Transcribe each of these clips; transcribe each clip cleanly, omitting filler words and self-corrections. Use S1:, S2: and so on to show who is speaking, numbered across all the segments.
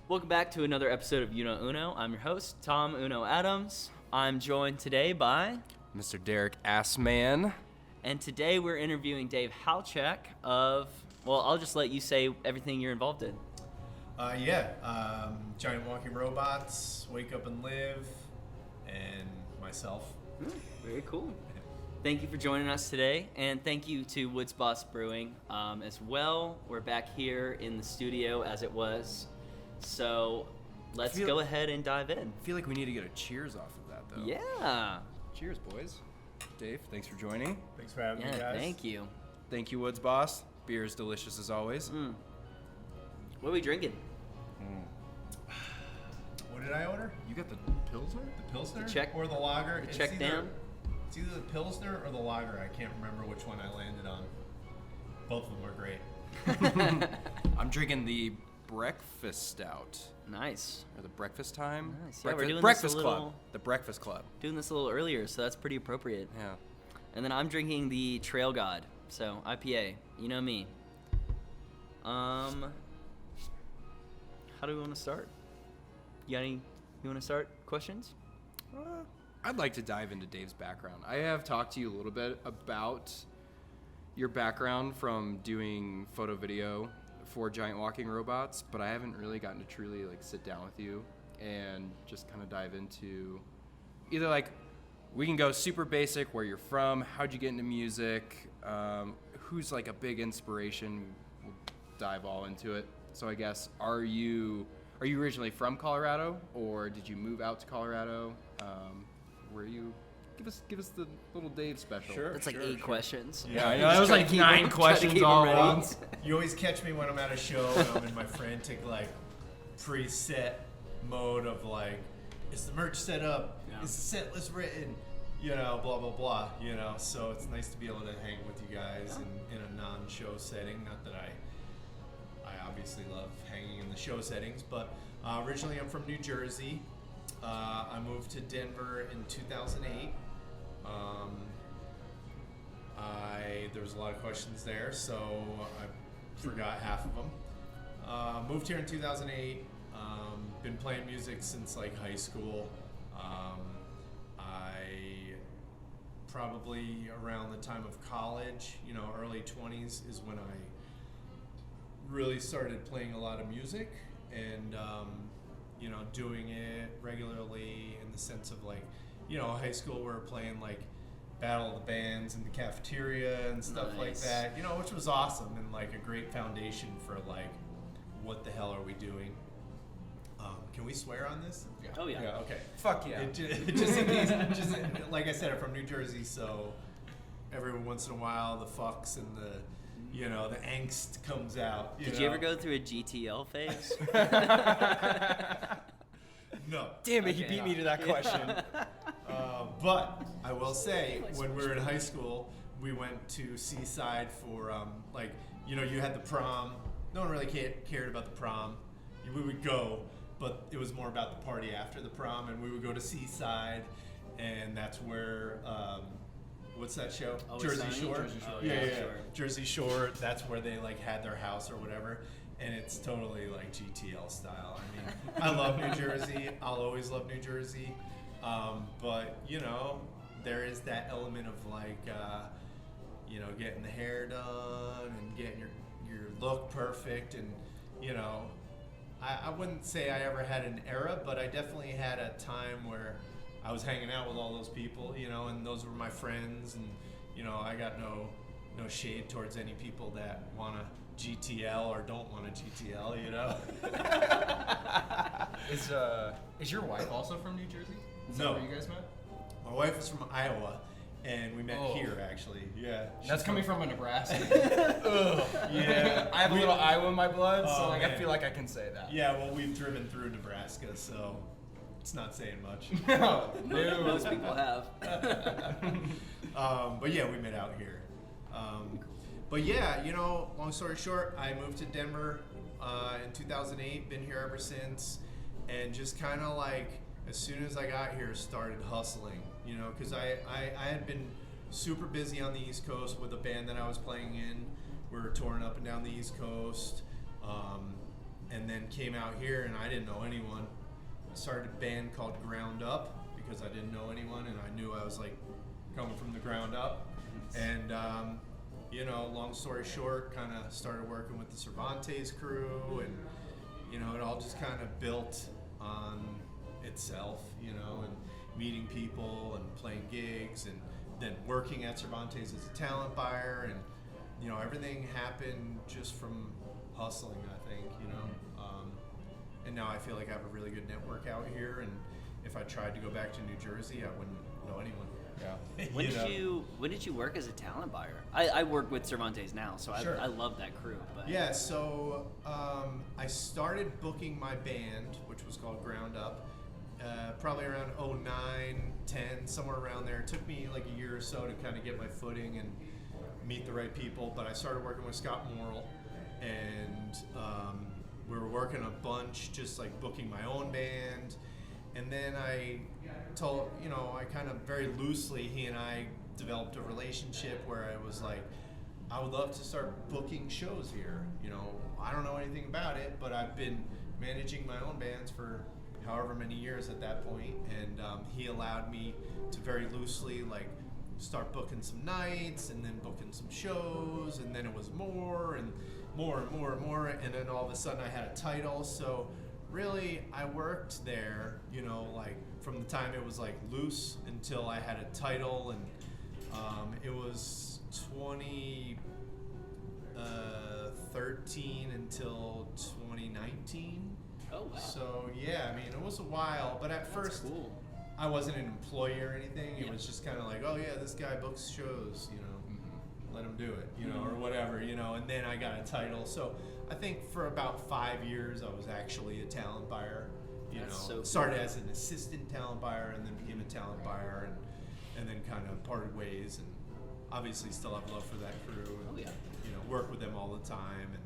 S1: Welcome back to another episode of Uno Uno. I'm your host, Tom Uno Adams. I'm joined today by
S2: Mr. Derek Assmann.
S1: And today we're interviewing Dave Halchak of, well, I'll just let you say everything you're involved in.
S3: Giant Walking Robots, Wake Up and Live, and myself.
S1: Very cool. Thank you for joining us today, and thank you to Woods Boss Brewing as well. We're back here in the studio as it was, so let's go ahead and dive in.
S2: I feel like we need to get a cheers off of that, though.
S1: Yeah.
S2: Cheers, boys. Dave, thanks for joining.
S3: Thanks for having me, guys.
S1: Thank you.
S2: Thank you, Woods Boss. Beer is delicious as always.
S1: What are we drinking?
S3: What did I order?
S2: You got the Pilsner?
S3: The Pilsner?
S1: The Czech-
S3: or the Lager?
S1: the Czech down?
S3: It's either the Pilsner or the Lager. I can't remember which one I landed on. Both of them are great.
S2: I'm drinking the Breakfast Stout.
S1: Nice.
S2: Or the Breakfast Time?
S1: Nice. Yeah, we're doing this
S2: Breakfast
S1: a
S2: Club.
S1: little-
S2: The Breakfast Club.
S1: Doing this a little earlier, so that's pretty appropriate.
S2: Yeah.
S1: And then I'm drinking the Trail God, so IPA. You know me. How do we want to start? You want to start questions?
S2: I'd like to dive into Dave's background. I have talked to you a little bit about your background from doing photo video for Giant Walking Robots, but I haven't really gotten to truly sit down with you and just kind of dive into either we can go super basic, where you're from, how'd you get into music, who's a big inspiration. We'll dive all into it. So I guess, are you originally from Colorado, or did you move out to Colorado? Where you give us the little Dave special.
S3: Sure.
S1: That's 8 questions.
S3: Yeah,
S2: I know. That was 9 questions all at once.
S3: You always catch me when I'm at a show and I'm in my frantic preset mode of is the merch set up?
S1: Yeah.
S3: Is the set list written? Blah blah blah. So it's nice to be able to hang with you guys in a non-show setting. Not that I obviously love hanging in the show settings, but originally I'm from New Jersey. I moved to Denver in 2008. There was a lot of questions there, so I forgot half of them. Moved here in 2008. Been playing music since high school. I probably around the time of college, early 20s is when I really started playing a lot of music and doing it regularly in the sense of high school we were playing Battle of the Bands in the cafeteria and stuff like that, which was awesome and a great foundation for what the hell are we doing? Can we swear on this?
S2: Yeah.
S1: Oh yeah.
S3: Yeah, okay.
S2: Fuck yeah.
S3: Just in case, like I said, I'm from New Jersey, so every once in a while the fucks and the angst comes out.
S1: Did you ever go through a GTL phase?
S3: No.
S2: Damn it, he beat me to that question.
S3: But I will say, when we were in high school, we went to Seaside for, you had the prom. No one really cared about the prom. We would go, but it was more about the party after the prom, and we would go to Seaside, and that's where, what's that show? Jersey Shore?
S1: Jersey Shore.
S3: Yeah.
S1: Sure.
S3: Jersey Shore, that's where they had their house or whatever. And it's totally GTL style. I mean, I love New Jersey. I'll always love New Jersey. But, there is that element of getting the hair done and getting your look perfect. And, I wouldn't say I ever had an era, but I definitely had a time where I was hanging out with all those people, and those were my friends. And, I got no shade towards any people that want to GTL or don't want to GTL,
S4: Is your wife also from New Jersey? Is that
S3: No.
S4: where you guys met?
S3: My wife is from Iowa, and we met here, actually. Yeah.
S4: That's coming from a Nebraska.
S3: Yeah.
S4: I have a little Iowa in my blood, so
S3: Oh,
S4: I
S3: man.
S4: feel like I can say that.
S3: Yeah, well, we've driven through Nebraska, so it's not saying much.
S4: No.
S1: Most people have.
S3: But yeah, we met out here. But yeah, long story short, I moved to Denver in 2008, been here ever since, and just kind of as soon as I got here, started hustling, because I had been super busy on the East Coast with a band that I was playing in. We were touring up and down the East Coast. and then came out here, and I didn't know anyone. I started a band called Ground Up because I didn't know anyone, and I knew I was like coming from the ground up. And you know, long story short, kind of started working with the Cervantes crew, and you know, it all just kind of built on itself, you know, and meeting people and playing gigs, and then working at Cervantes as a talent buyer, and you know, everything happened just from hustling, I think, you know. And now I feel like I have a really good network out here, and if I tried to go back to New Jersey, I wouldn't know anyone.
S2: Yeah.
S1: When did you work as a talent buyer? I work with Cervantes now, so
S3: Sure.
S1: I love that crew. But
S3: Yeah, so I started booking my band, which was called Ground Up, probably around 09, 10, somewhere around there. It took me like a year or so to kind of get my footing and meet the right people, but I started working with Scott Morrill, and we were working a bunch, just like booking my own band. And then I told, you know, I kind of very loosely, he and I developed a relationship where I was like, I would love to start booking shows here. You know, I don't know anything about it, but I've been managing my own bands for however many years at that point. And he allowed me to very loosely, like, start booking some nights, and then booking some shows, and then it was more and more and more and more, and then all of a sudden I had a title. So really, I worked there, you know, like from the time it was like loose until I had a title, and it was 2013 until 2019.
S1: Oh wow.
S3: So yeah, I mean, it was a while, but at first
S1: Cool.
S3: I wasn't an employee or anything. It
S1: Yeah.
S3: was just kind of like, oh yeah, this guy books shows, you know, let him do it, you know, or whatever, you know. And then I got a title. So I think for about 5 years I was actually a talent buyer. You
S1: That's
S3: know,
S1: so cool.
S3: started as an assistant talent buyer, and then became a talent buyer, and then kind of parted ways. And obviously still have love for that crew. And,
S1: Oh, yeah.
S3: you know, work with them all the time, and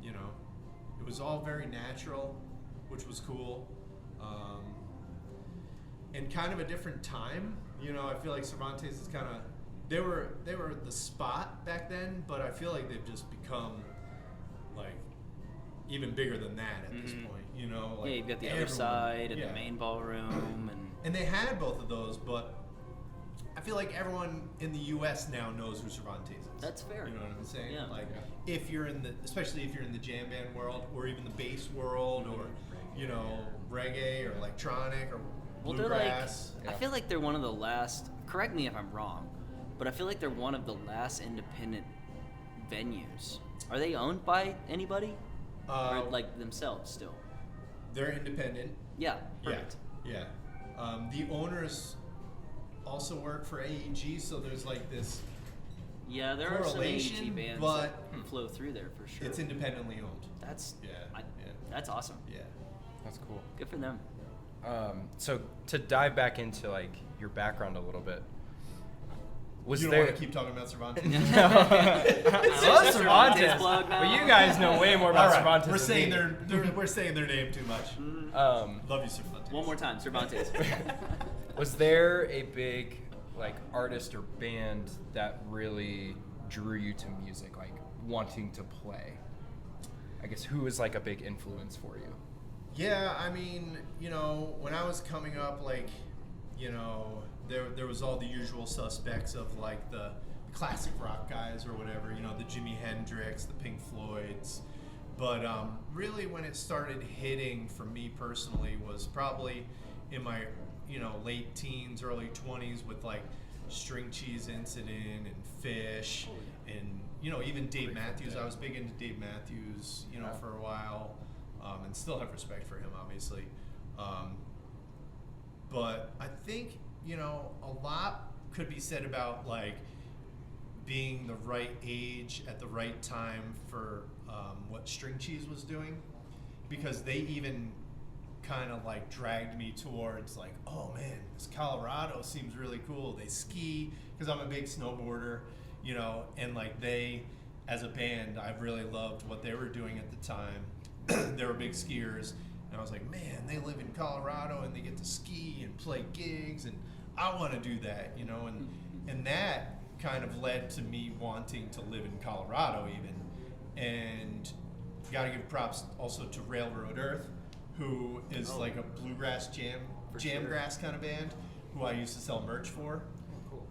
S3: you know, it was all very natural, which was cool. And kind of a different time, you know. I feel like Cervantes is kind of, they were the spot back then, but I feel like they've just become like even bigger than that at this point, you know. Like
S1: Yeah, you've got the other
S3: everyone-
S1: side and
S3: yeah.
S1: the main ballroom,
S3: And they had both of those, but I feel like everyone in the U.S. now knows who Cervantes is.
S1: That's fair.
S3: You know what I'm saying?
S1: Yeah.
S3: Like, if you're in the, especially if you're in the jam band world, or even the bass world, or you know, reggae or electronic or
S1: well, they're like,
S3: bluegrass.
S1: I feel like they're one of the last. Correct me if I'm wrong, but I feel like they're one of the last independent venues. Are they owned by anybody, or like themselves still?
S3: They're independent.
S1: Yeah. Perfect.
S3: Yeah. The owners also work for AEG, so there's like this.
S1: Yeah, there are some
S3: Correlation,
S1: AEG bands
S3: but
S1: that flow through there for sure.
S3: It's independently owned.
S1: That's
S3: Yeah.
S1: That's awesome.
S3: Yeah.
S2: That's cool.
S1: Good for them.
S2: So to dive back into like your background a little bit, was
S3: You don't
S2: there?
S3: want to keep talking about Cervantes?
S2: I love Cervantes,
S1: plug now.
S2: but you guys know way more about
S3: All right.
S2: Cervantes.
S3: We're
S2: than
S3: saying
S2: me.
S3: we're saying their name too much. Love you, Cervantes.
S1: One more time, Cervantes.
S2: Was there a big like artist or band that really drew you to music, like wanting to play? I guess who was like a big influence for you?
S3: Yeah, I mean, you know, when I was coming up, like, you know, there was all the usual suspects of like the classic rock guys or whatever, you know, the Jimi Hendrix, the Pink Floyds. But really when it started hitting for me personally was probably in my, you know, late teens, early 20s with like String Cheese Incident and Fish and, you know, even Dave Matthews. I was big into Dave Matthews, you know, for a while. And still have respect for him, obviously. But I think, you know, a lot could be said about like being the right age at the right time for what String Cheese was doing, because they even kind of like dragged me towards like, oh man, this Colorado seems really cool. They ski, because I'm a big snowboarder, you know, and like they, as a band, I really loved what they were doing at the time. They were big skiers, and I was like, man, they live in Colorado and they get to ski and play gigs, and I want to do that, you know, and that kind of led to me wanting to live in Colorado even. And Gotta give props also to Railroad Earth, who is like a bluegrass jamgrass kind of band, who I used to sell merch for.
S4: Cool.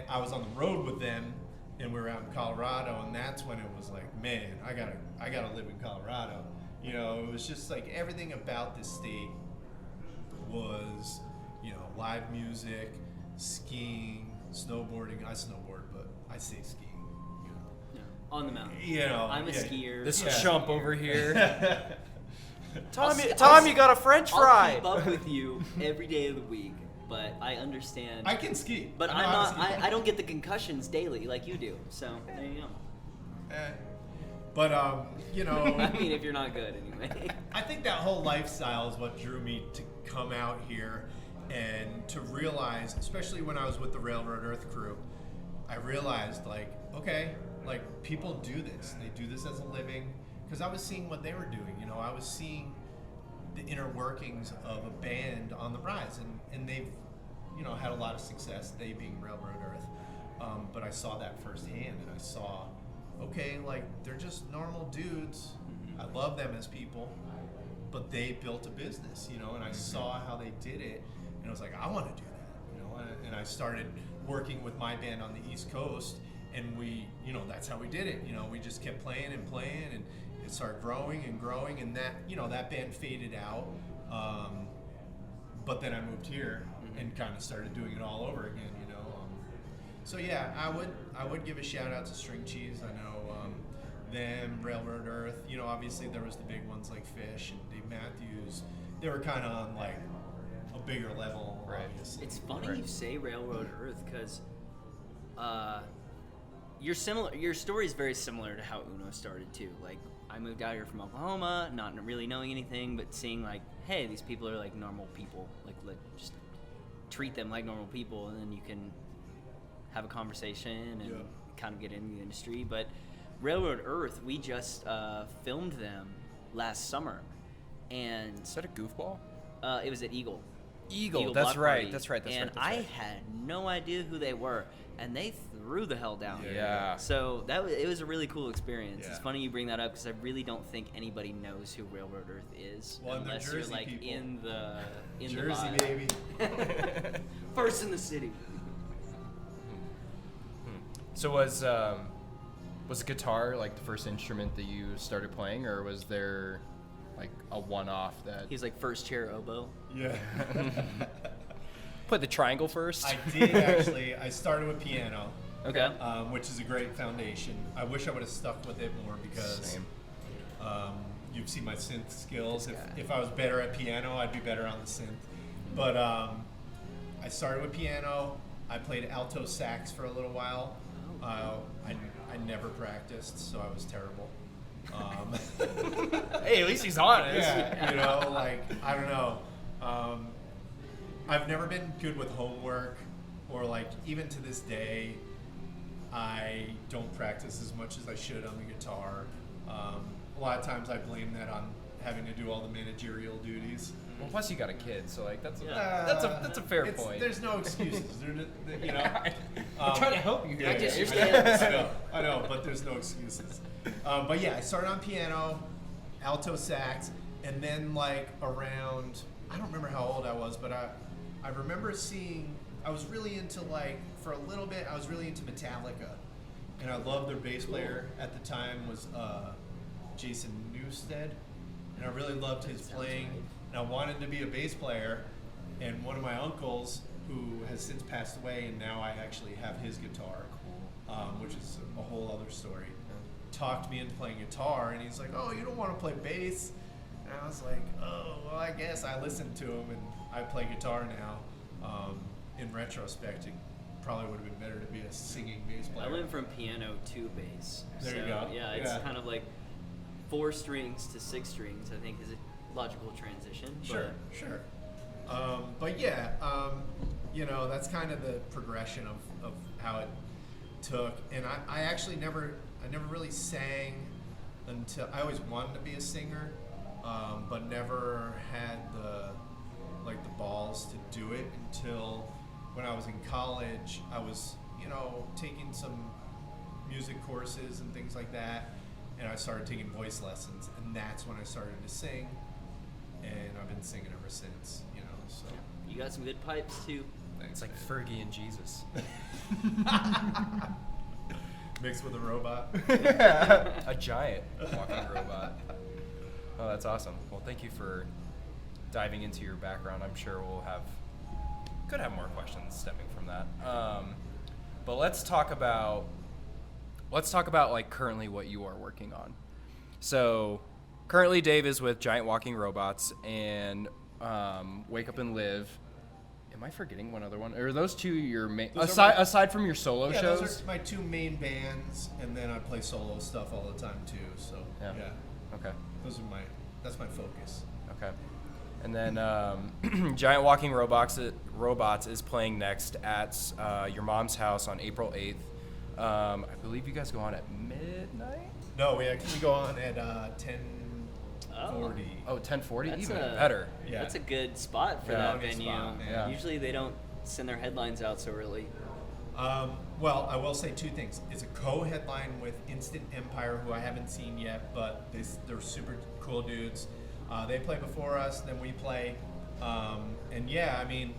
S3: I was on the road with them, and we were out in Colorado, and that's when it was like, man, I gotta live in Colorado. You know, it was just like everything about this state was, you know, live music, skiing, snowboarding. I snowboard, but I say skiing. You know,
S1: Yeah. On the mountain.
S3: you know,
S1: I'm a skier.
S4: This
S3: Yeah.
S4: chump over here. Tom,
S1: I'll
S4: you got a French
S1: I'll
S4: fry.
S1: keep up with you every day of the week, but I understand.
S3: I can ski,
S1: but
S3: I
S1: I'm
S3: know how
S1: not.
S3: to ski.
S1: I don't get the concussions daily like you do. So there you go.
S3: But you know,
S1: I mean, if you're not good anyway.
S3: I think that whole lifestyle is what drew me to come out here and to realize, especially when I was with the Railroad Earth crew, I realized like, okay, like people do this. They do this as a living. Because I was seeing what they were doing. You know, I was seeing the inner workings of a band on the rise, and they've, you know, had a lot of success. They being Railroad Earth, but I saw that firsthand, and I saw, okay, like they're just normal dudes. I love them as people, but they built a business, you know, and I saw how they did it, and I was like, I want to do that, you know, and I started working with my band on the East Coast, and we, you know, that's how we did it. You know, we just kept playing, and it started growing, and that, you know, that band faded out. But then I moved here and kind of started doing it all over again, you know. So yeah, I would give a shout out to String Cheese. I know them, Railroad Earth. You know, obviously there was the big ones like Fish and Dave Matthews. They were kind of on like a bigger level,
S4: Right.
S3: obviously.
S1: It's funny you say Railroad Earth because your story is very similar to how Uno started too. Like, I moved out here from Oklahoma, not really knowing anything, but seeing like, hey, these people are like normal people. Like just treat them like normal people, and then you can have a conversation and kind of get into the industry. But Railroad Earth, we just filmed them last summer, and
S4: Is that a goofball?
S1: it was at Eagle.
S4: Eagle,
S1: Block Party.
S4: That's right.
S1: And I had no idea who they were, and they threw the hell down.
S4: Yeah.
S1: So it was a really cool experience.
S3: Yeah.
S1: It's funny you bring that up because I really don't think anybody knows who Railroad Earth is
S3: Well, and they're
S1: unless you're
S3: Jersey
S1: like
S3: people.
S1: in the
S3: Jersey,
S1: vibe.
S3: baby.
S1: First in the city.
S4: So was guitar like the first instrument that you started playing, or was there like a one-off that
S1: He was like first chair oboe.
S3: Yeah.
S4: put the triangle first?
S3: I did actually. I started with piano,
S1: Okay.
S3: which is a great foundation. I wish I would have stuck with it more because
S4: Same.
S3: you've seen my synth skills.
S4: This guy.
S3: If I was better at piano, I'd be better on the synth. But I started with piano. I played alto sax for a little while. I never practiced, so I was terrible.
S4: Hey, at least he's honest.
S3: Yeah, you know, like, I don't know. I've never been good with homework, or like, even to this day, I don't practice as much as I should on the guitar. A lot of times I blame that on having to do all the managerial duties.
S4: Well, plus you got a kid, so like that's
S1: Yeah.
S4: a fair point.
S3: There's no excuses. You know,
S4: I'm trying to help you
S3: yeah,
S4: here.
S3: I know, but there's no excuses. But yeah, I started on piano, alto sax, and then like around, I don't remember how old I was, but I remember seeing, I was really into like, for a little bit, I was really into Metallica. And I loved their bass player at the time was Jason Newsted. And I really loved his playing.
S1: right.
S3: And I wanted to be a bass player. And one of my uncles, who has since passed away, and now I actually have his guitar, which is a whole other story, talked me into playing guitar. And he's like, oh, you don't want to play bass? And I was like, oh, well, I guess. I listened to him, and I play guitar now. In retrospect, it probably would have been better to be a singing bass player.
S1: I went from piano to bass.
S3: There you
S1: So,
S3: go.
S1: Yeah, it's
S3: Yeah.
S1: kind of like 4 strings to 6 strings, I think, is a logical transition.
S3: Sure, sure. But yeah, you know, that's kind of the progression of how it took. And I actually never really sang until, I always wanted to be a singer, but never had the balls to do it until when I was in college. I was, you know, taking some music courses and things like that. and I started taking voice lessons, and that's when I started to sing, and I've been singing ever since. You know, so
S1: You got some good pipes too.
S4: It's like Fergie and Jesus.
S3: mixed with a robot.
S4: A giant walking robot. Oh, that's awesome. Well, thank you for diving into your background. I'm sure could have more questions stemming from that. But let's talk about like currently what you are working on. So currently Dave is with Giant Walking Robots and Wake Up and Live. Am I forgetting one other one? Or are those two your main aside from your solo shows?
S3: Those are my two main bands, and then I play solo stuff all the time too. So
S4: Yeah. Okay.
S3: That's my focus.
S4: Okay. And then Giant Walking Robots is playing next at your mom's house on April 8th. I believe you guys go on at midnight?
S3: No, we go on at 10:40.
S4: Oh, 10:40?
S1: That's
S4: Even
S1: a-
S4: better.
S3: Yeah.
S1: That's a good spot for
S4: Yeah.
S1: that
S3: Good
S1: venue.
S3: spot, man.
S4: Yeah.
S1: Usually they don't send their headlines out so early.
S3: Well, I will say two things. It's a co-headline with Instant Empire, who I haven't seen yet, but they're super cool dudes. They play before us, then we play. And yeah, I mean,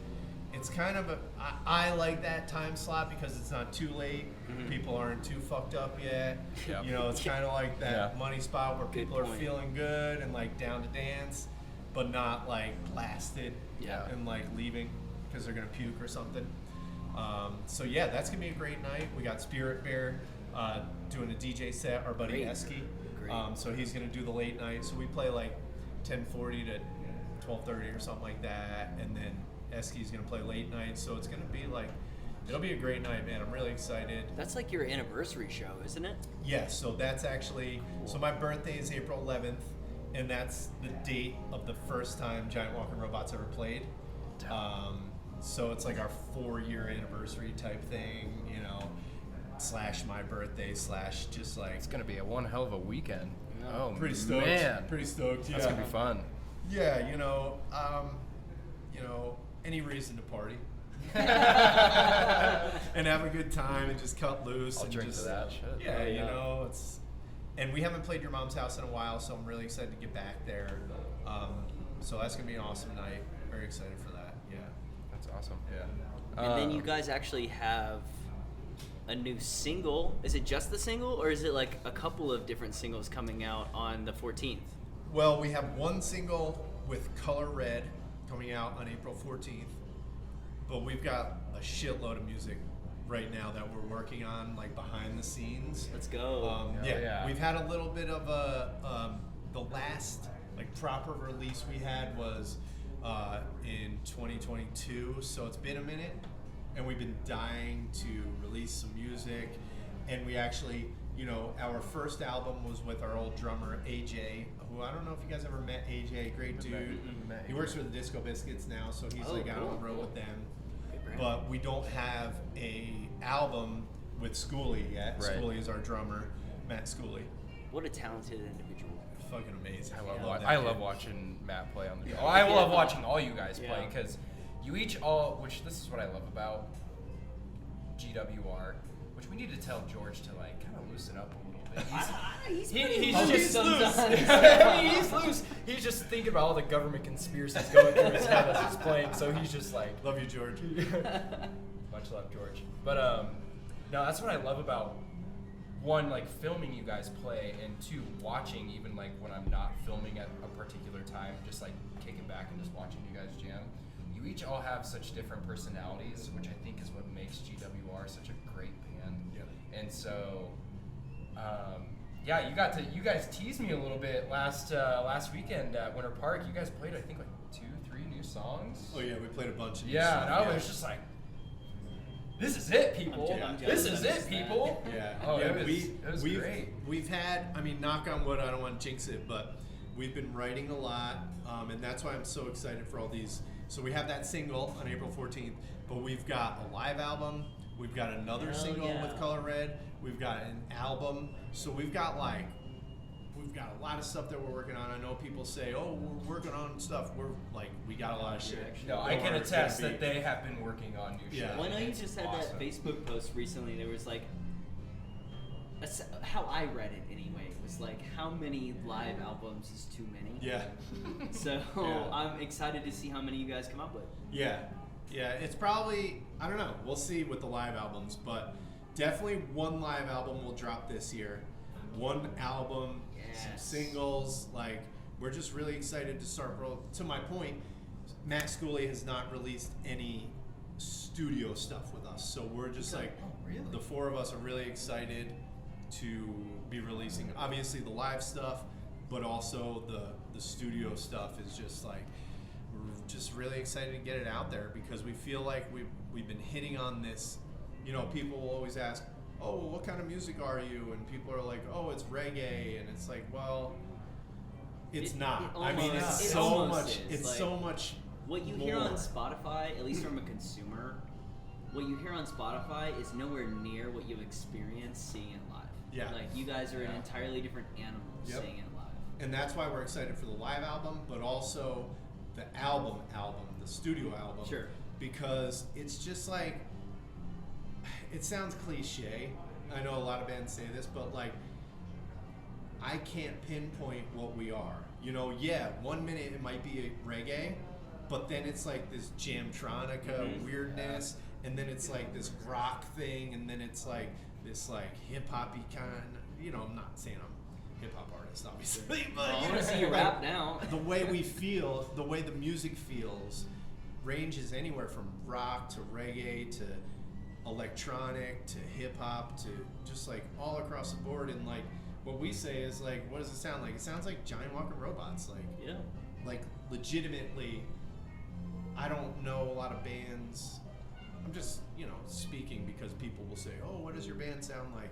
S3: it's kind of I like that time slot because it's not too late.
S1: Mm-hmm.
S3: People aren't too fucked up yet.
S4: Yep.
S3: You know, it's kind of like that
S4: Yeah.
S3: money spot where
S1: Good
S3: people are
S1: point.
S3: feeling good and like down to dance, but not like blasted
S4: Yeah.
S3: and like leaving because they're gonna puke or something. So yeah, that's gonna be a great night. We got Spirit Bear doing a DJ set. Our buddy
S1: Great.
S3: Esky.
S1: Great.
S3: So he's gonna do the late night. So we play like 10:40 to 12:30 or something like that, and then Esky's gonna play late night. So it's gonna be like, it'll be a great night, man. I'm really excited.
S1: That's like your anniversary show, isn't it?
S3: Yes, so that's actually, so my birthday is April 11th, and that's the date of the first time Giant Walking Robots ever played. So it's like our 4-year anniversary type thing, you know, / my birthday / just like,
S4: It's going to be a one hell of a weekend.
S1: Yeah.
S4: Oh,
S3: pretty stoked.
S4: man.
S3: Pretty stoked, yeah.
S4: That's going to be fun.
S3: Yeah, you know, any reason to party. And have a good time and just cut loose.
S4: I'll
S3: and
S4: drink
S3: just,
S4: to that shit.
S3: Yeah,
S1: Yeah.
S3: you know, and we haven't played your mom's house in a while, so I'm really excited to get back there. So that's gonna be an awesome night. Very excited for that. Yeah.
S4: That's awesome.
S3: Yeah.
S1: And then you guys actually have a new single. Is it just the single, or is it like a couple of different singles coming out on the 14th?
S3: Well, we have one single with Color Red coming out on April 14th, but we've got a shitload of music right now that we're working on, like behind the scenes.
S1: Let's go.
S4: Yeah.
S3: We've had a little bit of the last like proper release we had was in 2022, so it's been a minute, and we've been dying to release some music, and we actually, you know, our first album was with our old drummer AJ, who I don't know if you guys ever met AJ, great dude. He works for the Disco Biscuits now, so he's like out on the road with them. But we don't have a album with Schooley yet.
S4: Right.
S3: Schooley is our drummer, Matt Schooley.
S1: What a talented individual.
S3: Fucking amazing.
S4: I love watching Matt play on the
S3: Yeah.
S4: show. I
S1: Yeah.
S4: love watching all you guys play
S1: Yeah.
S4: because you each which this is what I love about GWR, which we need to tell George to like kind of loosen up a little bit.
S1: He's
S4: He's
S1: loose
S4: loose.
S1: sometimes.
S4: I mean, he's loose. He's just thinking about all the government conspiracies going through his head as he's playing, so he's just like,
S3: Love you, George.
S4: much love, George. But no, that's what I love about one, like filming you guys play, and two, watching even like when I'm not filming at a particular time, just like kicking back and just watching you guys jam. You each all have such different personalities, which I think is what makes GWR such a great band.
S3: Yeah.
S4: And so, yeah, you guys teased me a little bit last weekend at Winter Park. You guys played, I think, like 2-3 new songs.
S3: Oh yeah, we played a bunch of new
S4: Yeah, and
S3: stuff,
S4: I was just like, this is it, people.
S1: I'm
S4: This
S1: jealous
S4: is
S1: I
S4: it,
S1: missed that.
S4: people.
S3: Yeah.
S4: Oh,
S3: yeah,
S4: it was great.
S3: We've had, I mean, knock on wood, I don't want to jinx it, but we've been writing a lot, and that's why I'm so excited for all these. So we have that single on April 14th, but we've got a live album, we've got another
S1: Hell
S3: single
S1: yeah.
S3: with Color Red, we've got an album, so we've got a lot of stuff that we're working on. I know people say, oh, we're working on stuff. We're like, we got a lot of shit.
S4: No, I can attest that they have been working on new
S3: Yeah.
S4: shit.
S1: Well, I know you
S4: It's
S1: just had
S4: awesome.
S1: that Facebook post recently. There was like how I read it anyway was like, how many live albums is too many?
S3: Yeah.
S1: So
S3: Yeah.
S1: I'm excited to see how many you guys come up with.
S3: Yeah, it's probably, I don't know, we'll see with the live albums, but definitely one live album will drop this year. One album, some
S1: Yes.
S3: singles, like, we're just really excited to start, to my point, Matt Schooley has not released any studio stuff with us, so we're just like,
S4: Oh, really?
S3: the four of us are really excited to be releasing, obviously the live stuff, but also the studio stuff is just like, we're just really excited to get it out there because we feel like we've been hitting on this. You know, people will always ask, oh, well, what kind of music are you? And people are like, oh, it's reggae, and it's like, well, it's
S1: It
S3: not. I
S1: almost-
S3: mean, it's
S1: it
S3: so
S1: almost
S3: much.
S1: is,
S3: It's
S1: like,
S3: so much.
S1: What you hear on
S3: more.
S1: Spotify, at least from a consumer, what you hear on Spotify is nowhere near what you've experienced seeing it live.
S3: Yeah.
S1: Like, you guys are an entirely different animal
S3: Yep.
S1: seeing it live.
S3: And that's why we're excited for the live album, but also the album, the studio album.
S1: Sure.
S3: Because it's just like, it sounds cliche. I know a lot of bands say this, but like, I can't pinpoint what we are. You know, yeah, 1 minute it might be a reggae, but then it's like this jamtronica weirdness, and then it's like this rock thing, and then it's like this like hip hoppy kind. You know, I'm not saying I'm hip hop artist, obviously, but
S1: I
S3: you
S1: want
S3: know,
S1: to see you
S3: like,
S1: rap now.
S3: the way we feel, the way the music feels, ranges anywhere from rock to reggae to electronic to hip hop to just like all across the board. And like what we say is like, what does it sound like? It sounds like giant walking robots.
S1: Yeah.
S3: Like legitimately, I don't know a lot of bands. I'm just, you know, speaking because people will say, oh, what does your band sound like?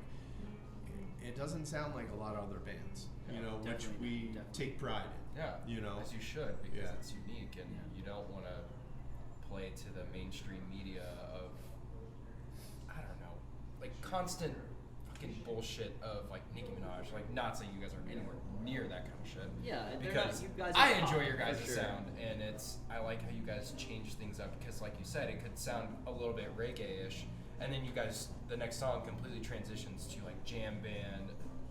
S3: It doesn't sound like a lot of other bands, you know, which
S1: definitely
S3: we
S1: not, definitely.
S3: take pride in.
S4: Yeah,
S3: You know?
S4: as you should, because
S3: Yeah.
S4: it's unique, and you don't want to play to the mainstream media of, I don't know, like constant fucking bullshit of like Nicki Minaj. Like, not saying you guys are anywhere near that kind of shit.
S1: Yeah, they're not-
S4: because
S1: you guys are
S4: I
S1: pop,
S4: enjoy your
S1: for
S4: guys'
S1: sure.
S4: sound, and I like how you guys change things up because, like you said, it could sound a little bit reggae-ish, and then you guys, the next song completely transitions to like jam band,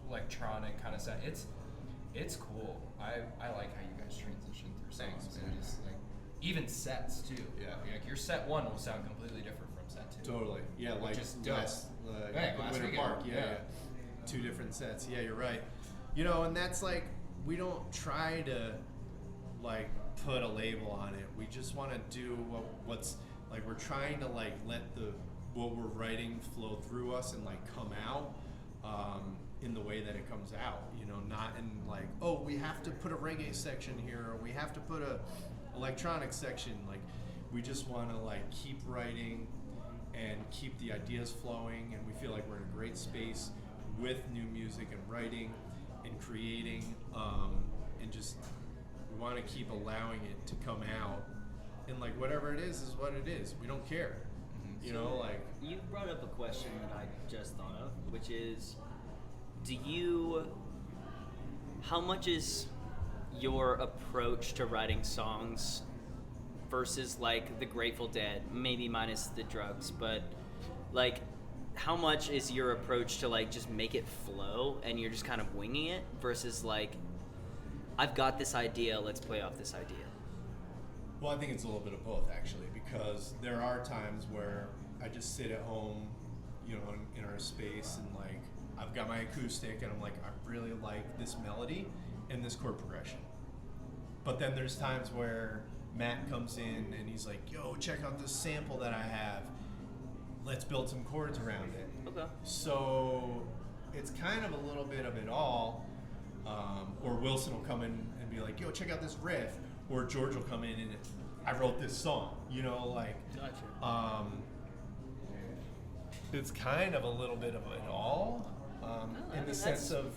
S4: electronic kind of sound. It's cool. I like how you guys transition through songs.
S3: Thanks,
S4: and
S3: man.
S4: just like even sets too.
S3: Yeah.
S4: Like your set one will sound completely different from set two.
S3: Totally. Yeah,
S4: Which
S3: like
S4: is dope.
S3: last,
S4: Last
S3: Winter
S4: weekend.
S3: Park. Yeah,
S4: Yeah.
S3: yeah. 2 different sets. Yeah, you're right. You know, and that's like, we don't try to like put a label on it. We just want to do what's like, we're trying to like let what we're writing flow through us and like come out in the way that it comes out. You know, not in like, oh, we have to put a reggae section here, or we have to put a electronic section. Like, we just want to like keep writing and keep the ideas flowing, and we feel like we're in a great space with new music and writing and creating, and just we want to keep allowing it to come out, and like whatever it is what it is. We don't care, you know. Like,
S1: You brought up a question that I just thought of, which is, how much is your approach to writing songs versus like the Grateful Dead, maybe minus the drugs, but like, how much is your approach to like just make it flow and you're just kind of winging it versus like, I've got this idea, let's play off this idea?
S3: well, I think it's a little bit of both actually, because there are times where I just sit at home, you know, in our space, and like I've got my acoustic and I'm like, I really like this melody and this chord progression. But then there's times where Matt comes in and he's like, yo, check out this sample that I have. Let's build some chords around it.
S1: Okay.
S3: So it's kind of a little bit of it all. Or Wilson will come in and be like, yo, check out this riff. Or George will come in and I wrote this song. You know, like,
S1: Gotcha.
S3: it's kind of a little bit of it all.
S1: I
S3: In
S1: mean,
S3: the sense of,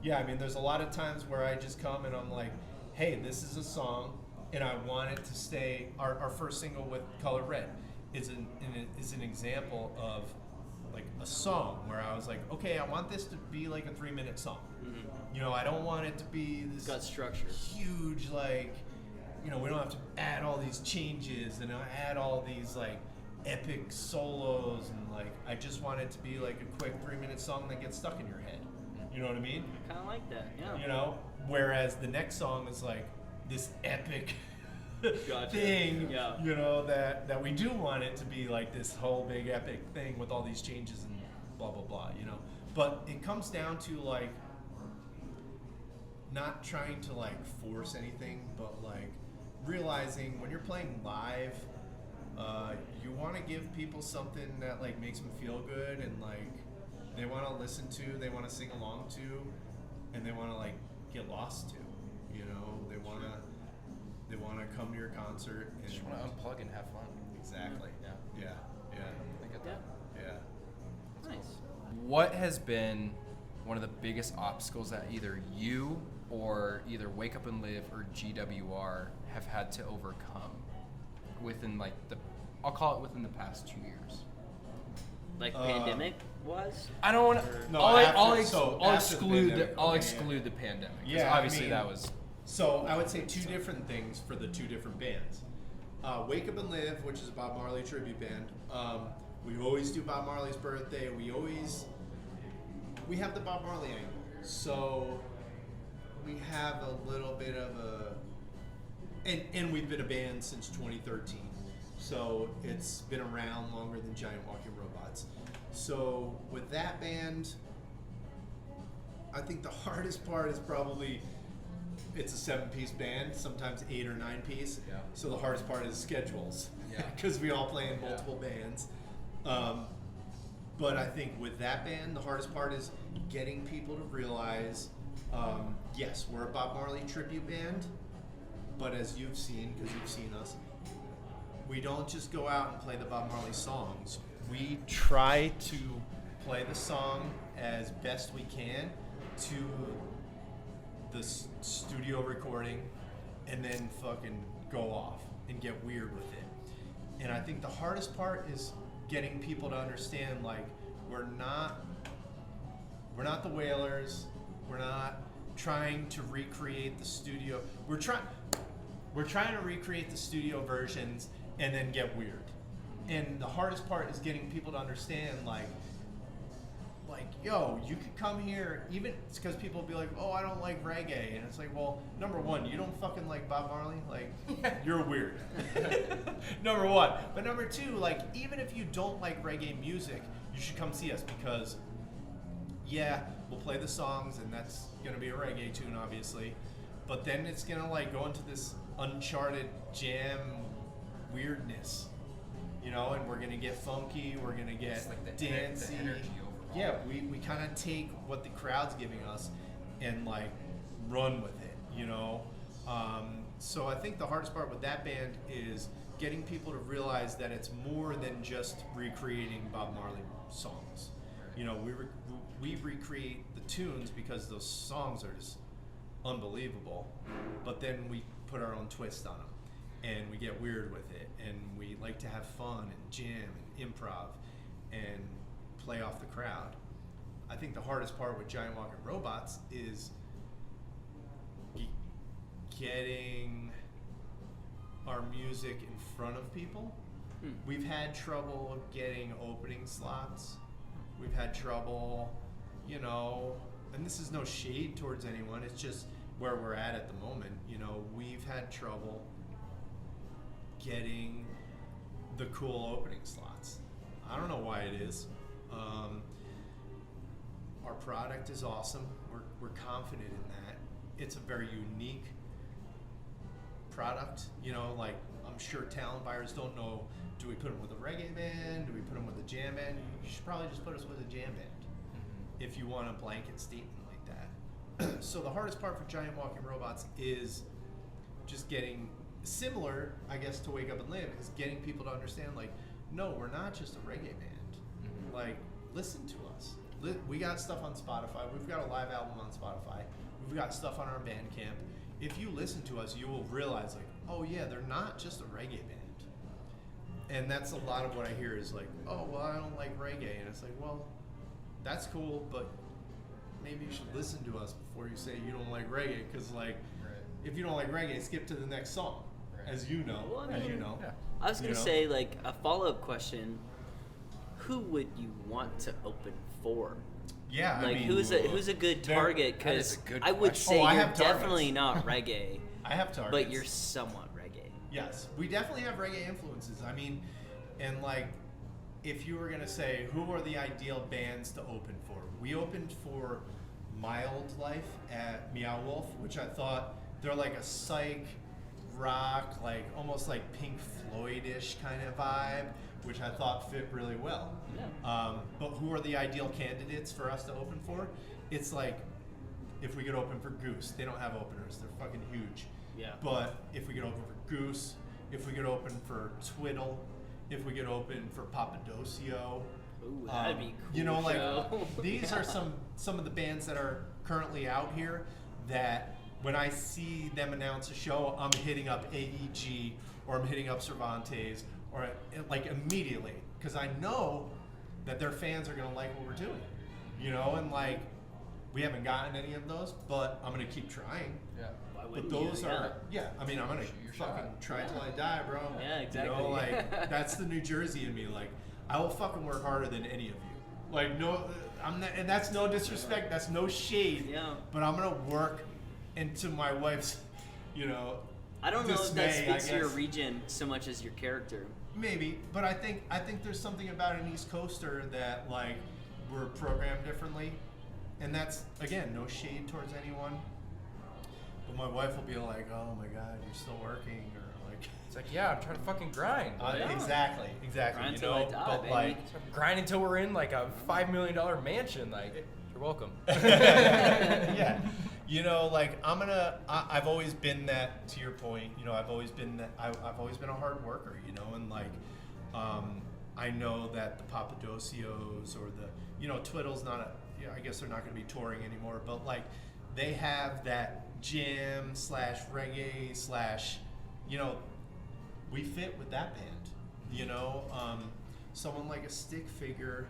S3: yeah, I mean, there's a lot of times where I just come and I'm like, hey, this is a song, and I want it to stay. Our first single with Color Red is an example of like a song where I was like, okay, I want this to be like a 3-minute song.
S1: Mm-hmm.
S3: You know, I don't want it to be this
S1: It's got structure.
S3: huge, like, you know, we don't have to add all these changes and add all these like epic solos, and like I just want it to be like a quick 3-minute song that gets stuck in your head. You know what I mean?
S1: I kind of like that. Yeah.
S3: You know, whereas the next song is like this epic
S1: Gotcha.
S3: thing.
S1: Yeah.
S3: You know, that we do want it to be like this whole big epic thing with all these changes and blah blah blah. You know, but it comes down to like not trying to like force anything, but like realizing when you're playing live, you want to give people something that like makes them feel good and like they want to listen to, they want to sing along to, and they want to like get lost to. You know, they want to come to your concert and
S4: Just want to unplug and have fun.
S3: exactly.
S4: Yeah.
S3: Yeah.
S4: I get
S1: Yeah.
S4: that.
S3: Yeah.
S1: Nice.
S4: What has been one of the biggest obstacles that either you or either Wake Up and Live or GWR have had to overcome within like I'll call it within the past 2 years?
S1: Like pandemic was?
S4: I don't want to.
S3: No,
S4: I'll
S3: after the
S4: exclude
S3: pandemic,
S4: I'll
S3: okay,
S4: exclude the pandemic. 'Cause
S3: Yeah,
S4: obviously
S3: I mean,
S4: that was.
S3: So I would say two different things for the two different bands. Wake Up and Live, which is a Bob Marley tribute band. We always do Bob Marley's birthday. We have the Bob Marley angle. So we have a little bit of and we've been a band since 2013. So it's been around longer than Giant Walking Robots. So with that band, I think the hardest part is probably it's a 7-piece band, sometimes 8 or 9-piece.
S4: Yeah.
S3: So the hardest part is schedules,
S4: Yeah.
S3: because we all play in multiple bands. But I think with that band, the hardest part is getting people to realize, yes, we're a Bob Marley tribute band, but as you've seen, because you've seen us, we don't just go out and play the Bob Marley songs. We try to play the song as best we can to the studio recording and then fucking go off and get weird with it. And I think the hardest part is getting people to understand, like, we're not the Wailers. We're not trying to recreate the studio. We're trying to recreate the studio versions and then get weird. And the hardest part is getting people to understand, like, yo, you could come here, even because people will be like, oh, I don't like reggae. And it's like, well, number one, you don't fucking like Bob Marley? Like, you're weird. Number one. But number two, like, even if you don't like reggae music, you should come see us because, yeah, we'll play the songs and that's going to be a reggae tune, obviously. But then it's going to, like, go into this uncharted jam weirdness, you know, and we're going to get funky, we're going to get
S4: It's like the
S3: dancey.
S4: energy overall.
S3: Yeah, we kind of take what the crowd's giving us and like run with it, you know. So I think the hardest part with that band is getting people to realize that it's more than just recreating Bob Marley songs. You know, we recreate the tunes because those songs are just unbelievable, but then we put our own twist on them and we get weird with it and we like to have fun and jam and improv and play off the crowd. I think the hardest part with Giant Walking Robots is getting our music in front of people. We've had trouble getting opening slots. We've had trouble, you know, and this is no shade towards anyone, it's just where we're at the moment. You know, we've had trouble getting the cool opening slots. I don't know why it is. Our product is awesome. We're confident in that. It's a very unique product. You know, like, I'm sure talent buyers don't know, do we put them with a reggae band? Do we put them with a jam band? You should probably just put us with a jam band if you want a blanket statement like that. So the hardest part for Giant Walking Robots is just getting similar, I guess, to Wake Up and Live, is getting people to understand, like, no, we're not just a reggae band. Like, listen to us. We got stuff on Spotify. We've got a live album on Spotify. We've got stuff on our Bandcamp. If you listen to us, you will realize, like, oh yeah, they're not just a reggae band. And that's a lot of what I hear is like, oh, well, I don't like reggae. And it's like, well, that's cool, but maybe you should listen to us before you say you don't like reggae. Because, like, if you don't like reggae, skip to the next song. as you know.
S1: Well, I
S3: as you
S1: mean,
S3: know.
S4: yeah.
S1: I was gonna
S3: You know?
S1: say, like, a follow-up question: who would you want to open for?
S3: Yeah,
S1: Like,
S3: I mean,
S1: who's a good
S3: there-
S1: target?
S4: that is
S1: Because
S4: a good
S1: I would
S4: question.
S1: say
S3: Oh, I
S1: you're
S3: have targets.
S1: definitely not reggae,
S3: I have targets.
S1: but you're somewhat reggae.
S3: Yes, we definitely have reggae influences. I mean, and like, if you were gonna say who are the ideal bands to open for, we opened for Mild Life at Meow Wolf, which I thought they're like a psych rock, like almost like Pink Floyd-ish kind of vibe, which I thought fit really well.
S1: Yeah.
S3: But who are the ideal candidates for us to open for? It's like if we could open for Goose, they don't have openers; they're fucking huge.
S1: Yeah.
S3: But if we could open for Goose, if we could open for Twiddle, if we could open for Papadosio,
S1: Ooh, that'd be cool.
S3: you know, like
S1: show.
S3: these are some of the bands that are currently out here that when I see them announce a show, I'm hitting up AEG or I'm hitting up Cervantes or like immediately because I know that their fans are gonna like what we're doing, you know, and like we haven't gotten any of those, but I'm gonna keep trying.
S4: Yeah.
S1: Why
S3: But
S1: wouldn't
S3: those
S1: you?
S3: are, yeah. I mean, I'm gonna
S4: Shoot your
S3: fucking
S4: shot.
S3: try
S1: Yeah.
S3: till I die, bro.
S1: Yeah, exactly.
S3: You know, like that's the New Jersey in me. Like, I will fucking work harder than any of you. Like, no, I'm not, and that's no disrespect. That's no shade.
S1: Yeah.
S3: But I'm gonna work into my wife's, you know.
S1: I don't know if that
S3: dismay, I
S1: speaks to your
S3: guess.
S1: region so much as your character.
S3: Maybe, but I think there's something about an East Coaster that like we're programmed differently, and that's again no shade towards anyone. But my wife will be like, "Oh my God, you're still working," or like,
S4: It's like, yeah, I'm trying to fucking grind.
S1: Yeah.
S3: exactly,
S1: Grind
S3: you
S1: till
S3: know.
S1: I die,
S3: but
S1: baby.
S3: like,
S4: So I'm grinding until we're in like a $5 million mansion. Like, you're welcome.
S3: yeah, you know, like I've always been that. To your point, you know, I've always been that. I've always been a hard worker, you know, and like, I know that the Papadosios or the, you know, Twiddle's not a. I guess they're not going to be touring anymore, but like, they have that jam / reggae / you know, we fit with that band, you know. Someone like a Stick Figure,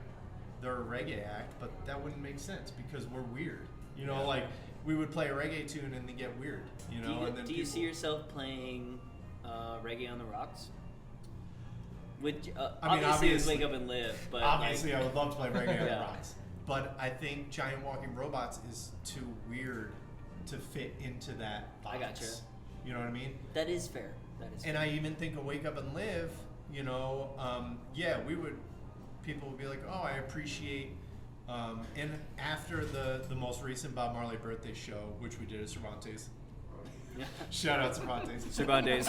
S3: they're a reggae act, but that wouldn't make sense because we're weird, you know.
S4: Yeah.
S3: Like we would play a reggae tune and then get weird, you know. And then
S1: Do you see
S3: people-
S1: yourself playing Reggae on the Rocks? Would you,
S3: I mean,
S1: obviously,
S3: obviously-
S1: Wake Up and Live, but
S3: Obviously,
S1: like,
S3: I would love to play reggae on
S1: Yeah.
S3: the rocks, but I think Giant Walking Robots is too weird to fit into that box.
S1: I gotcha.
S3: You know what I mean?
S1: that is fair. That is.
S3: And
S1: fair.
S3: I even think of Wake Up and Live, you know, yeah, people would be like, oh, I appreciate, and after the most recent Bob Marley birthday show, which we did at Cervantes, shout out Cervantes.
S1: Cervantes.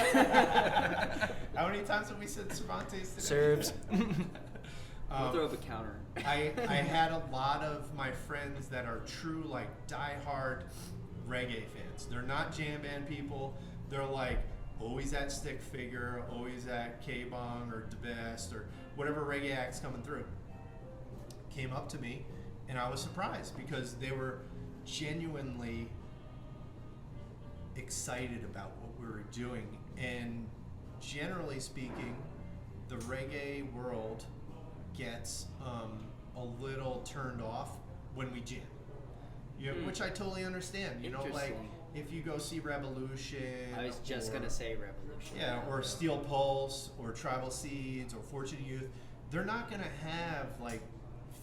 S3: How many times have we said Cervantes today?
S4: Serves.
S1: We'll throw up a counter.
S3: I had a lot of my friends that are true, like, diehard reggae fans. They're not jam band people. They're like always at Stick Figure, always at K-Bong or The Best or whatever reggae act's coming through. Came up to me, and I was surprised because they were genuinely excited about what we were doing. And generally speaking, the reggae world gets a little turned off when we jam. You know, which I totally understand. You know, like
S1: Interesting.
S3: if you go see Revolution,
S1: I was just
S3: or-
S1: gonna say Revolution.
S3: yeah, or Steel Pulse, or Tribal Seeds, or Fortune Youth, they're not gonna have like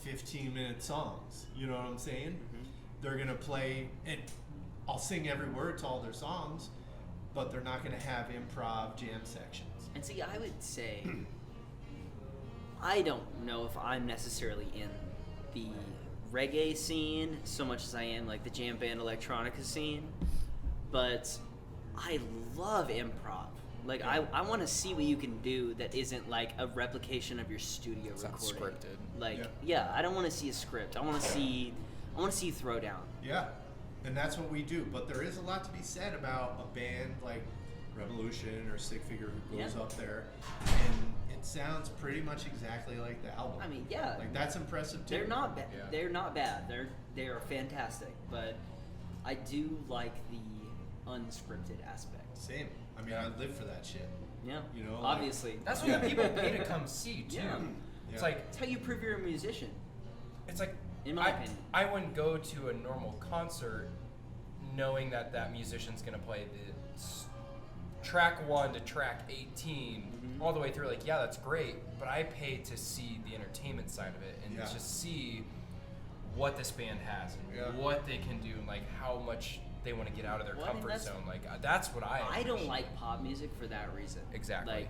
S3: 15-minute songs. You know what I'm saying?
S1: Mm-hmm.
S3: They're gonna play, and I'll sing every word to all their songs, but they're not gonna have improv jam sections.
S1: And see, I would say, I don't know if I'm necessarily in the reggae scene so much as I am like the jam band electronica scene, but I love improv. Like, I want to see what you can do that isn't like a replication of your studio
S4: It's not
S1: recording.
S4: scripted.
S1: Like,
S3: Yeah.
S1: yeah, I don't want to see a script. I want to see you throw down.
S3: Yeah, and that's what we do. But there is a lot to be said about a band like Revolution or Stick Figure who goes
S1: Yeah.
S3: up there, and it sounds pretty much exactly like the album.
S1: I mean, yeah,
S3: like that's impressive too.
S1: they're not bad.
S4: Yeah.
S1: They're not bad. They are fantastic. But I do like the unscripted aspect.
S3: Same. I mean, I live for that shit.
S1: Yeah,
S3: You know, like-
S1: obviously.
S4: That's what the people pay to come see too.
S1: Yeah.
S4: It's
S3: Yeah.
S4: like
S1: It's how you prove you're a musician.
S4: it's like
S1: In my opinion.
S4: I wouldn't go to a normal concert knowing that that musician's gonna play the track 1 to track 18, all the way through, like, yeah, that's great, but I pay to see the entertainment side of it and just see what this band has and what they can do and, like, how much they want to get out of their comfort zone. Like, that's what I
S1: don't like pop music for that reason.
S4: Exactly.
S1: Like,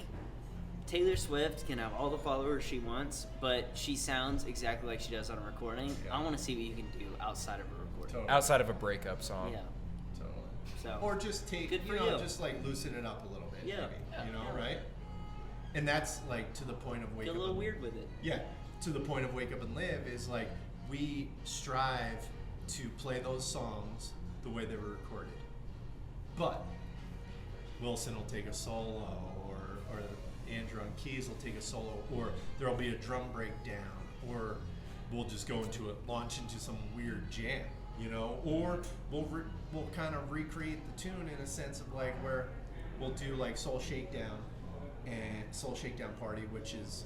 S1: Taylor Swift can have all the followers she wants, but she sounds exactly like she does on a recording. I want to see what you can do outside of a recording.
S3: Totally.
S4: Outside of a breakup song.
S1: Yeah.
S3: Totally.
S1: So.
S3: Or just take,
S1: Good for
S3: you know,
S1: you.
S3: just like loosen it up a little bit.
S1: Yeah.
S3: Maybe, you know, right? And that's like to the point of wake
S1: Get
S3: up.
S1: a little
S3: and,
S1: weird with it.
S3: Yeah. To the point of wake up and live is like we strive to play those songs the way they were recorded. But Wilson will take a solo, or Andrew on keys will take a solo, or there'll be a drum breakdown, or we'll just launch into some weird jam, you know, or we'll kind of recreate the tune in a sense of like where we'll do like Soul Shakedown Party, which is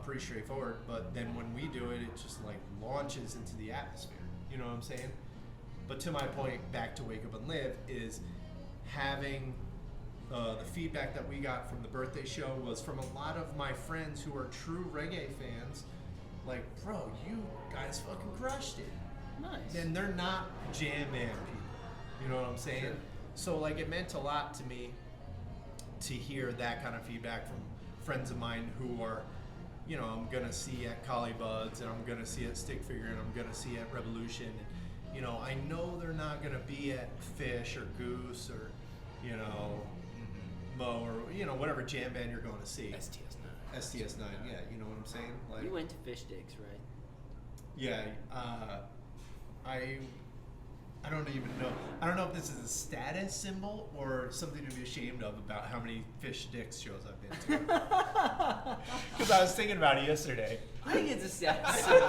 S3: pretty straightforward, but then when we do it, it just like launches into the atmosphere, you know what I'm saying? But to my point, back to Wake Up and Live, is having the feedback that we got from the birthday show was from a lot of my friends who are true reggae fans, like, bro, you guys fucking crushed it.
S1: Nice.
S3: And they're not jam band people, you know what I'm saying?
S1: Sure.
S3: So like it meant a lot to me to hear that kind of feedback from friends of mine who are, you know, I'm gonna see at Collie Buds and I'm gonna see at Stick Figure and I'm gonna see at Revolution. And, you know, I know they're not gonna be at Fish or Goose or, you know, Mo or, you know, whatever jam band you're going to see. STS9, yeah, you know what I'm saying? Like,
S1: You went to Fish Sticks, right?
S3: yeah, I don't even know. I don't know if this is a status symbol or something to be ashamed of about how many Fish Sticks shows I've been to. Because I was thinking about it yesterday.
S1: I think it's a status symbol.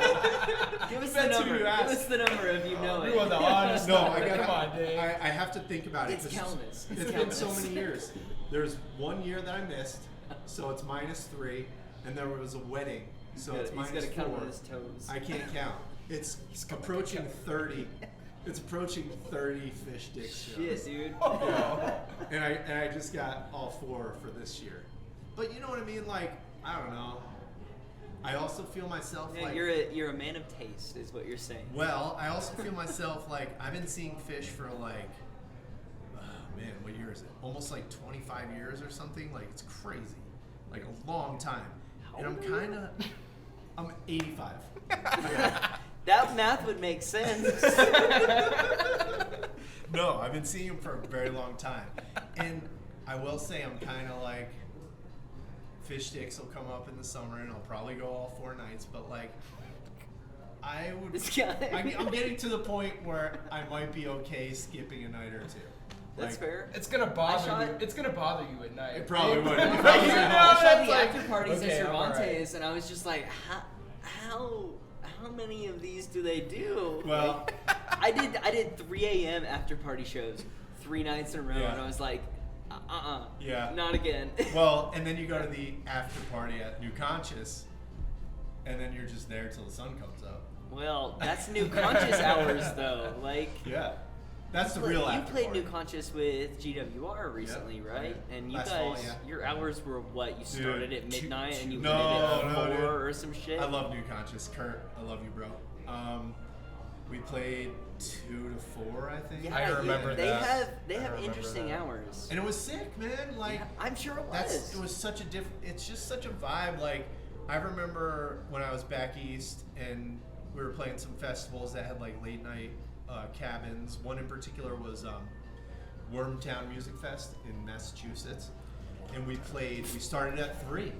S1: Give us the
S3: Depends who
S1: number.
S3: you
S1: Give
S3: ask.
S1: us the number if you know it.
S3: No, I gotta.
S4: Come on, Dave.
S3: I have to think about it.
S1: It's
S3: 'cause
S1: countless.
S3: It's
S1: It's
S3: been so
S1: countless.
S3: many years. There's 1 year that I missed, so it's -3, and there was a wedding, so it's
S1: He's got to count
S3: -4.
S1: with his toes.
S3: I can't count. It's approaching 30. It's approaching 30 Fish Sticks shows.
S1: Shit, dude.
S3: Yeah. And I just got all 4 for this year. But you know what I mean? Like, I don't know. I also feel myself
S1: Yeah,
S3: like
S1: you're a man of taste, is what you're saying.
S3: well, I also feel myself like I've been seeing Fish for like, oh man, what year is it? Almost like 25 years or something. Like it's crazy, like a long time.
S1: How
S3: And
S1: old are you?
S3: I'm 85.
S1: That math would make sense.
S3: No, I've been seeing him for a very long time, and I will say I'm kind of like Fish Sticks will come up in the summer, and I'll probably go all 4 nights. But like, I would.
S1: This guy.
S3: I'm getting to the point where I might be okay skipping a night or two.
S1: That's
S3: Like,
S1: fair.
S4: It's gonna bother
S1: shot-
S4: you. It's gonna bother you at night.
S3: It probably would.
S4: Right?
S3: Probably
S4: You
S3: would.
S4: know,
S1: I shot
S4: that's
S1: the
S4: like,
S1: after parties
S4: okay,
S1: at
S4: I'm alright.
S1: Cervantes, and I was just like, how many of these do they do?
S3: Well,
S1: I did 3 a.m. after party shows 3 nights in a row,
S3: Yeah.
S1: and I was like,
S3: Yeah.
S1: not again.
S3: well, and then you go to the after party at New Conscious, and then you're just there till the sun comes up.
S1: Well, that's New Conscious hours though. Like,
S3: Yeah, that's the real
S1: you
S3: after
S1: played
S3: party.
S1: New Conscious with GWR recently, right?
S3: Yeah.
S1: And you
S3: Last
S1: guys,
S3: fall, yeah.
S1: your hours were what? You started at midnight and you
S3: No,
S1: ended at 4
S3: dude.
S1: or some shit.
S3: I love New Conscious. Kurt, I love you, bro. We played 2 to 4, I think.
S1: Yeah,
S4: I remember
S1: they
S4: that.
S1: have
S4: I
S1: have
S4: remember
S1: interesting
S4: that.
S1: hours.
S3: And it was sick, man. Like,
S1: Yeah, I'm sure it was.
S3: it was such a it's just such a vibe. Like, I remember when I was back east and we were playing some festivals that had like late night cabins. One in particular was Wormtown Music Fest in Massachusetts, and we started at 3.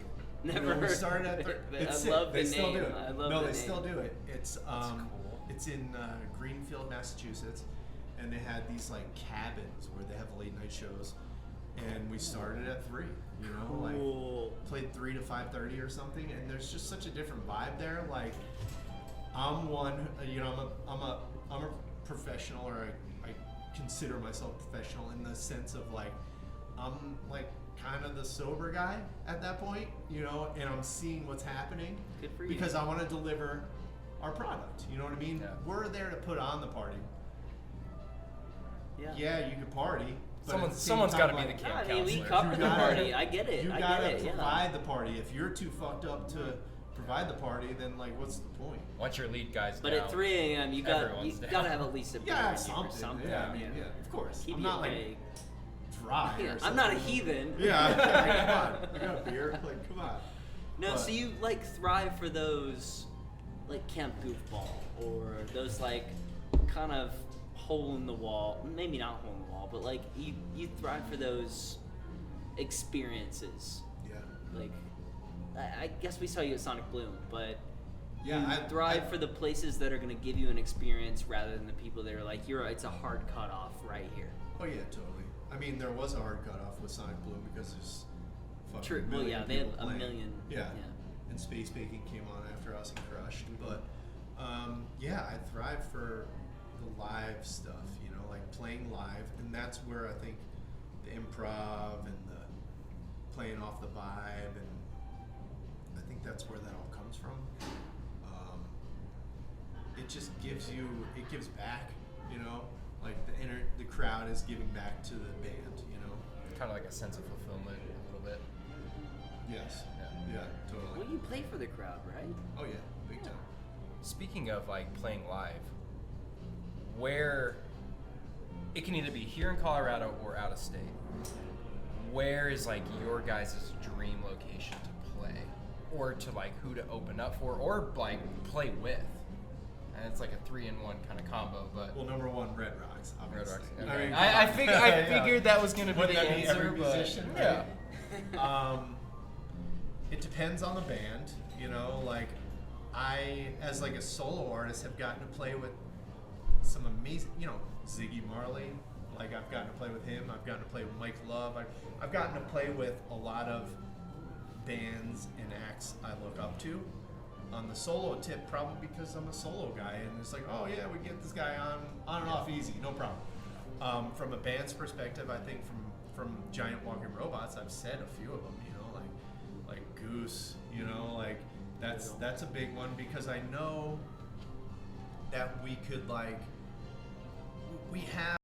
S1: Never
S3: You know, we
S1: heard
S3: started at 3.
S1: I
S3: It's sick.
S1: love
S3: They
S1: the
S3: still
S1: name.
S3: do it.
S1: I love
S3: no,
S1: the
S3: they
S1: name.
S3: still do it. It's
S4: cool.
S3: it's in Greenfield, Massachusetts, and they had these like cabins where they have late night shows, and we started at 3. You know, like
S1: Cool.
S3: played 3 to 5:30 or something, and there's just such a different vibe there. Like, I'm one, you know, I'm a professional, or I consider myself professional in the sense of like, I'm like kind of the sober guy at that point, you know, and I'm seeing what's happening
S1: Good for you.
S3: because I want to deliver our product. You know what I mean?
S4: Yeah.
S3: We're there to put on the party.
S1: Yeah.
S3: Yeah, you could party, But at the same
S4: Someone's got to
S3: time,
S4: be the
S3: like,
S4: camp
S1: I mean, we
S4: counselor.
S1: cover
S3: You
S1: the
S3: gotta-
S1: party. I get it.
S3: You
S1: I
S3: gotta
S1: get it.
S3: provide the party. If you're too fucked up to provide the party, then like, what's the point?
S4: Once your lead guy's
S1: But
S4: down,
S1: at 3 a.m., you
S4: everyone's down.
S1: gotta have at least a beer
S3: Yeah,
S1: in you
S3: something.
S1: or something.
S3: Yeah, I mean, yeah, of course.
S1: Keep
S3: I'm
S1: you
S3: not like
S1: awake.
S3: dry.
S1: Yeah,
S3: or
S1: I'm not a
S3: something.
S1: heathen.
S3: Yeah, come on. I got a beer. Like, come on.
S1: No,
S3: But-
S1: so you like thrive for those like camp goofball or those like kind of hole in the wall, maybe not hole in the wall, but like you thrive for those experiences.
S3: Yeah.
S1: Like I guess we saw you at Sonic Bloom, but
S3: Yeah,
S1: you
S3: I
S1: thrive for the places that are going to give you an experience rather than the people that are like it's a hard cutoff right here.
S3: Oh yeah, totally. I mean, there was a hard cutoff with Sonic Bloom because there's fucking
S1: True. Well,
S3: million
S1: yeah, they had
S3: people
S1: a
S3: playing.
S1: million.
S3: Yeah. And Space Baking came on after us and crushed. But yeah, I thrive for the live stuff. You know, like playing live, and that's where I think the improv and the playing off the vibe, and I think that's where that all comes from. It just gives back. You know, like the crowd is giving back to the band. You know.
S4: kind of like a sense of fulfillment a little bit.
S3: Yes.
S4: Yeah.
S3: Yeah, totally.
S1: Well, you play for the crowd, right?
S3: Oh yeah, big time.
S4: Speaking of like playing live, where it can either be here in Colorado or out of state, where is like your guys' dream location to play, or to like who to open up for, or like play with? And it's like a 3-in-1 kind of combo, but
S3: Well, number one, Red Rocks.
S4: Red
S3: Obviously.
S4: Rocks.
S3: I
S4: Okay.
S3: mean,
S4: I
S3: yeah.
S4: figured that was gonna be
S3: Wouldn't
S4: the
S3: that be
S4: answer,
S3: every
S4: but
S3: musician,
S4: yeah.
S3: right? It depends on the band, you know. Like, I, as like a solo artist, have gotten to play with some amazing, you know, Ziggy Marley. Like, I've gotten to play with him. I've gotten to play with Mike Love. I've gotten to play with a lot of bands and acts I look up to. On the solo tip, probably because I'm a solo guy, and it's like, oh yeah, we get this guy on and off easy, no problem. From a band's perspective, I think from Giant Walking Robots, I've said a few of them, you know, like Goose, you know, like that's a big one because I know that we could like we have